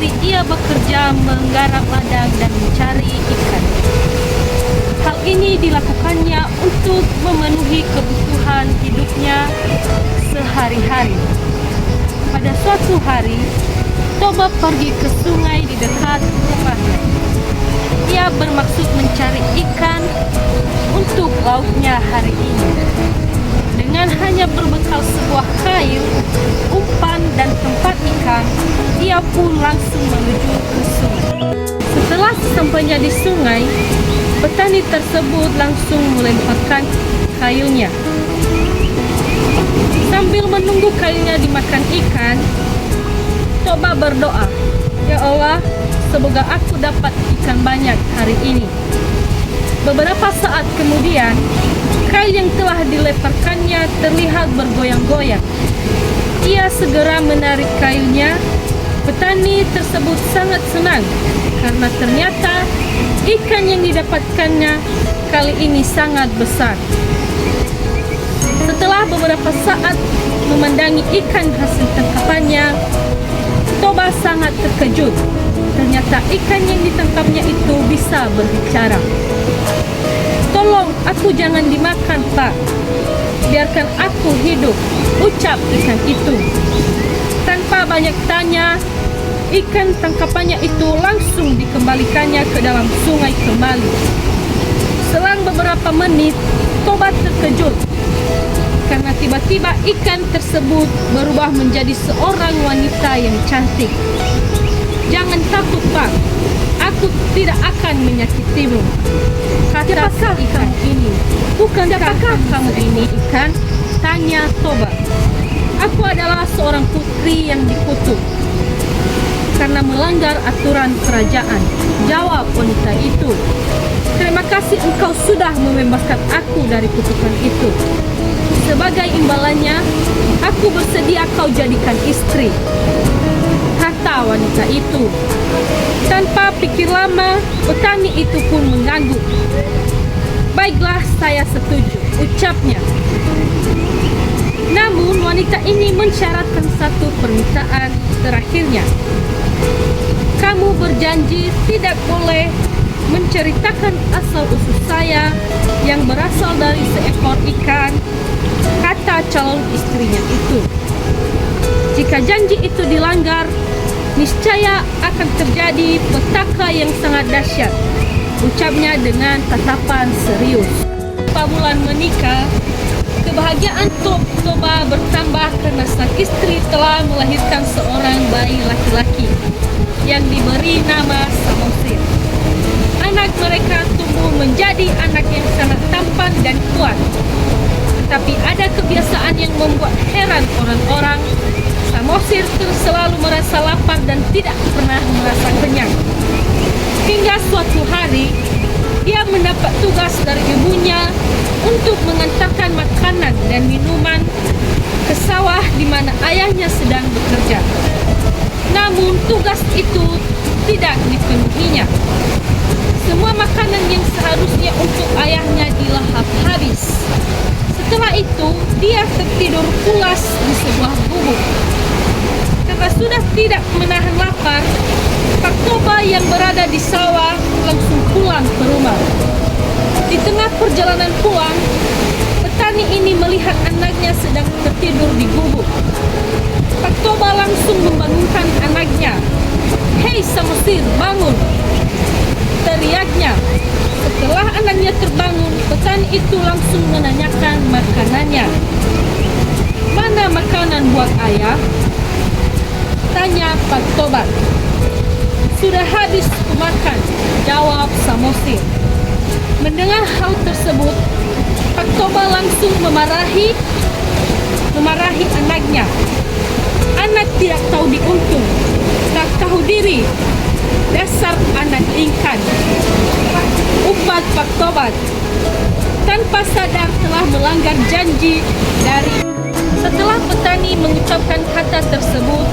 hari ia bekerja menggarap ladang dan mencari ikan. Hal ini dilakukannya untuk memenuhi kebutuhan hidupnya sehari-hari. Pada suatu hari, Toba pergi ke sungai di dekat rumahnya. Ia bermaksud mencari ikan untuk lauknya hari ini. Dengan hanya berbekal sebuah kail, umpan, dan tempat ikan, ia pun langsung menuju ke sungai. Setelah sampainya di sungai, petani tersebut langsung melemparkan kailnya. Sambil menunggu kailnya dimakan ikan, Toba berdoa, "Ya Allah, semoga aku dapat ikan banyak hari ini." Beberapa saat kemudian, kail yang telah dilemparkannya terlihat bergoyang-goyang. Ia segera menarik kailnya. Petani tersebut sangat senang karena ternyata ikan yang didapatkannya kali ini sangat besar. Setelah beberapa saat memandangi ikan hasil tangkapannya, Toba sangat terkejut. Ternyata ikan yang ditangkapnya itu bisa berbicara. "Tolong, aku jangan dimakan, Pak. Biarkan aku hidup," ucap ikan itu. Tanpa banyak tanya, ikan tangkapannya itu langsung dikembalikannya ke dalam sungai kembali. Selang beberapa menit, Toba terkejut karena tiba-tiba ikan tersebut berubah menjadi seorang wanita yang cantik. "Jangan takut, Pak. Aku tidak akan menyakitimu," kata ikan ini. "Bukankah kamu ini ikan?" tanya Toba. "Aku adalah seorang putri yang dikutuk karena melanggar aturan kerajaan," jawab wanita itu. "Terima kasih engkau sudah membebaskan aku dari kutukan itu. Sebagai imbalannya, aku bersedia kau jadikan istri," kata wanita itu. Tanpa pikir lama, petani itu pun mengangguk. "Baiklah, saya setuju," ucapnya. Namun wanita ini mensyaratkan satu permintaan terakhirnya. "Kamu berjanji tidak boleh menceritakan asal-usul saya yang berasal dari seekor ikan," kata calon istrinya itu. "Jika janji itu dilanggar, niscaya akan terjadi petaka yang sangat dahsyat," ucapnya dengan tatapan serius. Beberapa bulan menikah, kebahagiaan Toba bertambah karena sang istri telah melahirkan seorang bayi laki-laki yang diberi nama Samosir. Anak mereka tumbuh menjadi anak yang sangat tampan dan kuat. Tetapi ada kebiasaan yang membuat heran orang-orang. Samosir selalu merasa lapar dan tidak pernah merasa kenyang. Hingga suatu hari, dia mendapat tugas dari ibunya untuk mengantarkan makanan dan minuman ke sawah di mana ayahnya sedang bekerja. Namun tugas itu tidak dipenuhinya. Semua makanan yang seharusnya untuk ayahnya dilahap habis. Setelah itu, dia tertidur pulas di sebuah gubuk. Karena sudah tidak menahan lapar, Pak Toba yang berada di sawah langsung pulang ke rumah. Di tengah perjalanan pulang, petani ini melihat anaknya sedang tertidur di gubuk. Pak Toba langsung membangunkan anaknya. "Hei Samosir, bangun!" teriaknya. Setelah anaknya terbangun, petani itu langsung menanyakan makanannya. "Mana makanan buat ayah?" tanya Pak Toba. "Sudah habis kumakan," jawab Samosir. Mendengar hal tersebut, Pak Toba langsung memarahi anaknya. "Anak tidak tahu diuntung, tak tahu diri. Dasar anak ingkan," umpat Pak Toba. Tanpa sadar telah melanggar janji dari. Setelah petani mengucapkan kata tersebut,